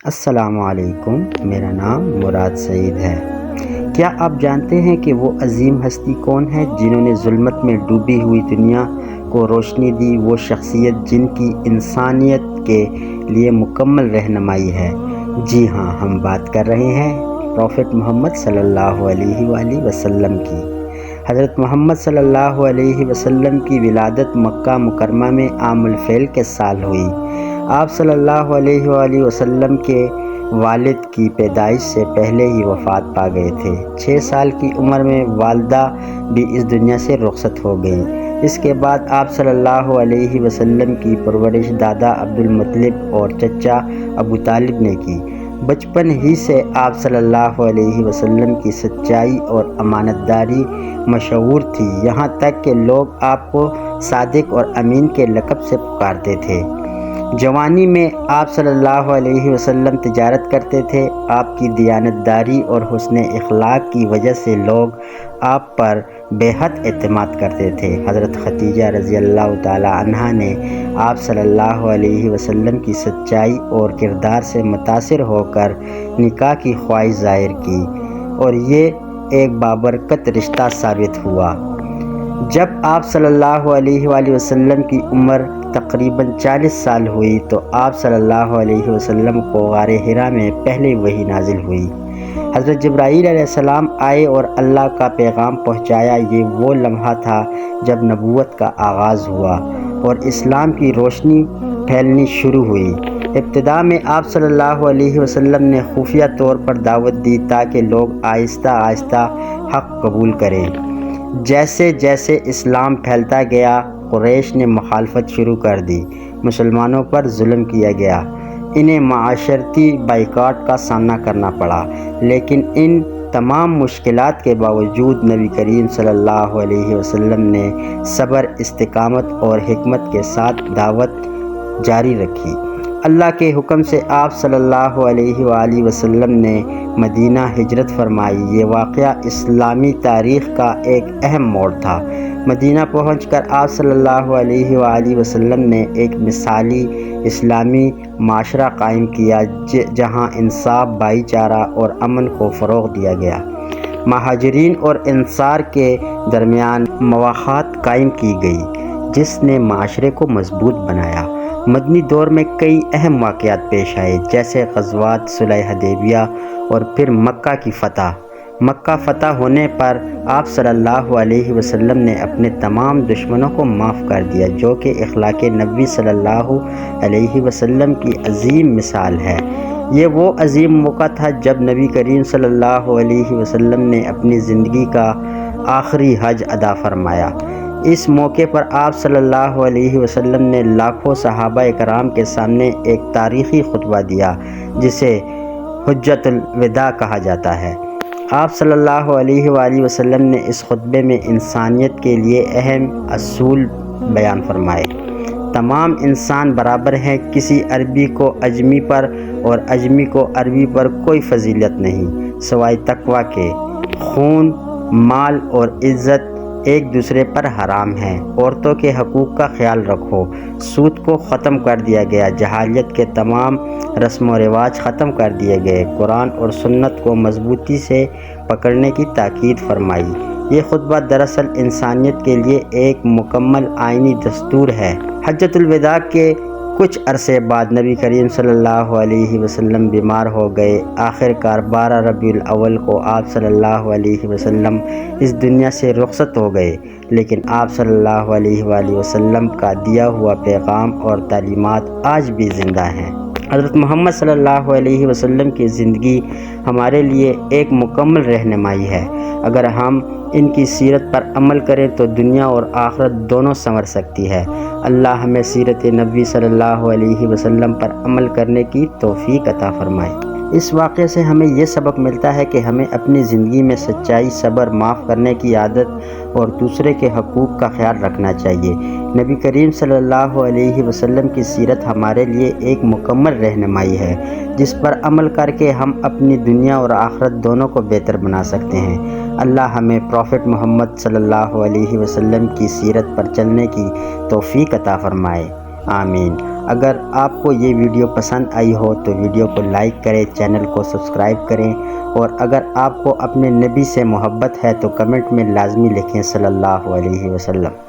السلام علیکم، میرا نام مراد سعید ہے۔ کیا آپ جانتے ہیں کہ وہ عظیم ہستی کون ہے جنہوں نے ظلمت میں ڈوبی ہوئی دنیا کو روشنی دی؟ وہ شخصیت جن کی انسانیت کے لیے مکمل رہنمائی ہے۔ جی ہاں، ہم بات کر رہے ہیں پروفٹ محمد صلی اللہ علیہ وآلہ وسلم کی۔ حضرت محمد صلی اللہ علیہ وسلم کی ولادت مکہ مکرمہ میں عام الفیل کے سال ہوئی۔ آپ صلی اللہ علیہ وآلہ وسلم کے والد کی پیدائش سے پہلے ہی وفات پا گئے تھے۔ 6 سال کی عمر میں والدہ بھی اس دنیا سے رخصت ہو گئیں۔ اس کے بعد آپ صلی اللہ علیہ وسلم کی پرورش دادا عبد المطلب اور چچا ابو طالب نے کی۔ بچپن ہی سے آپ صلی اللہ علیہ وسلم کی سچائی اور امانت داری مشہور تھی، یہاں تک کہ لوگ آپ کو صادق اور امین کے لقب سے پکارتے تھے۔ جوانی میں آپ صلی اللہ علیہ وسلم تجارت کرتے تھے۔ آپ کی دیانت داری اور حسن اخلاق کی وجہ سے لوگ آپ پر بے حد اعتماد کرتے تھے۔ حضرت خدیجہ رضی اللہ تعالی عنہا نے آپ صلی اللہ علیہ وسلم کی سچائی اور کردار سے متاثر ہو کر نکاح کی خواہش ظاہر کی اور یہ ایک بابرکت رشتہ ثابت ہوا۔ جب آپ صلی اللہ علیہ وآلہ وسلم کی عمر تقریباً 40 سال ہوئی تو آپ صلی اللہ علیہ وسلم کو غار حرا میں پہلے وحی نازل ہوئی۔ حضرت جبرائیل علیہ السلام آئے اور اللہ کا پیغام پہنچایا۔ یہ وہ لمحہ تھا جب نبوت کا آغاز ہوا اور اسلام کی روشنی پھیلنی شروع ہوئی۔ ابتدا میں آپ صلی اللہ علیہ وسلم نے خفیہ طور پر دعوت دی تاکہ لوگ آہستہ آہستہ حق قبول کریں۔ جیسے جیسے اسلام پھیلتا گیا، قریش نے مخالفت شروع کر دی، مسلمانوں پر ظلم کیا گیا، انہیں معاشرتی بائیکاٹ کا سامنا کرنا پڑا، لیکن ان تمام مشکلات کے باوجود نبی کریم صلی اللہ علیہ وسلم نے صبر، استقامت اور حکمت کے ساتھ دعوت جاری رکھی۔ اللہ کے حکم سے آپ صلی اللہ علیہ وآلہ وسلم نے مدینہ ہجرت فرمائی۔ یہ واقعہ اسلامی تاریخ کا ایک اہم موڑ تھا۔ مدینہ پہنچ کر آپ صلی اللہ علیہ وآلہ وسلم نے ایک مثالی اسلامی معاشرہ قائم کیا جہاں انصاف، بھائی چارہ اور امن کو فروغ دیا گیا۔ مہاجرین اور انصار کے درمیان مواخات قائم کی گئی جس نے معاشرے کو مضبوط بنایا۔ مدنی دور میں کئی اہم واقعات پیش آئے جیسے غزوات، صلح حدیبیہ اور پھر مکہ کی فتح۔ مکہ فتح ہونے پر آپ صلی اللہ علیہ وسلم نے اپنے تمام دشمنوں کو معاف کر دیا، جو کہ اخلاق نبوی صلی اللہ علیہ وسلم کی عظیم مثال ہے۔ یہ وہ عظیم موقع تھا جب نبی کریم صلی اللہ علیہ وسلم نے اپنی زندگی کا آخری حج ادا فرمایا۔ اس موقع پر آپ صلی اللہ علیہ وسلم نے لاکھوں صحابہ کرام کے سامنے ایک تاریخی خطبہ دیا جسے حجۃ الوداع کہا جاتا ہے۔ آپ صلی اللہ علیہ وآلہ وسلم نے اس خطبے میں انسانیت کے لیے اہم اصول بیان فرمائے۔ تمام انسان برابر ہیں، کسی عربی کو اجمی پر اور اجمی کو عربی پر کوئی فضیلت نہیں سوائے تقویٰ کے۔ خون، مال اور عزت ایک دوسرے پر حرام ہیں۔ عورتوں کے حقوق کا خیال رکھو۔ سود کو ختم کر دیا گیا۔ جاہلیت کے تمام رسم و رواج ختم کر دیے گئے۔ قرآن اور سنت کو مضبوطی سے پکڑنے کی تاکید فرمائی۔ یہ خطبہ دراصل انسانیت کے لیے ایک مکمل آئینی دستور ہے۔ حجۃ الوداع کے کچھ عرصے بعد نبی کریم صلی اللہ علیہ وسلم بیمار ہو گئے۔ آخر کار 12 ربیع الاول کو آپ صلی اللہ علیہ وسلم اس دنیا سے رخصت ہو گئے، لیکن آپ صلی اللہ علیہ وآلہ وسلم کا دیا ہوا پیغام اور تعلیمات آج بھی زندہ ہیں۔ حضرت محمد صلی اللہ علیہ وسلم کی زندگی ہمارے لیے ایک مکمل رہنمائی ہے۔ اگر ہم ان کی سیرت پر عمل کریں تو دنیا اور آخرت دونوں سنور سکتی ہے۔ اللہ ہمیں سیرت نبوی صلی اللہ علیہ وسلم پر عمل کرنے کی توفیق عطا فرمائے۔ اس واقعے سے ہمیں یہ سبق ملتا ہے کہ ہمیں اپنی زندگی میں سچائی، صبر، معاف کرنے کی عادت اور دوسرے کے حقوق کا خیال رکھنا چاہیے۔ نبی کریم صلی اللہ علیہ وسلم کی سیرت ہمارے لیے ایک مکمل رہنمائی ہے جس پر عمل کر کے ہم اپنی دنیا اور آخرت دونوں کو بہتر بنا سکتے ہیں۔ اللہ ہمیں پروفٹ محمد صلی اللہ علیہ وسلم کی سیرت پر چلنے کی توفیق عطا فرمائے۔ آمین۔ اگر آپ کو یہ ویڈیو پسند آئی ہو تو ویڈیو کو لائک کریں، چینل کو سبسکرائب کریں، اور اگر آپ کو اپنے نبی سے محبت ہے تو کمنٹ میں لازمی لکھیں صلی اللہ علیہ وسلم۔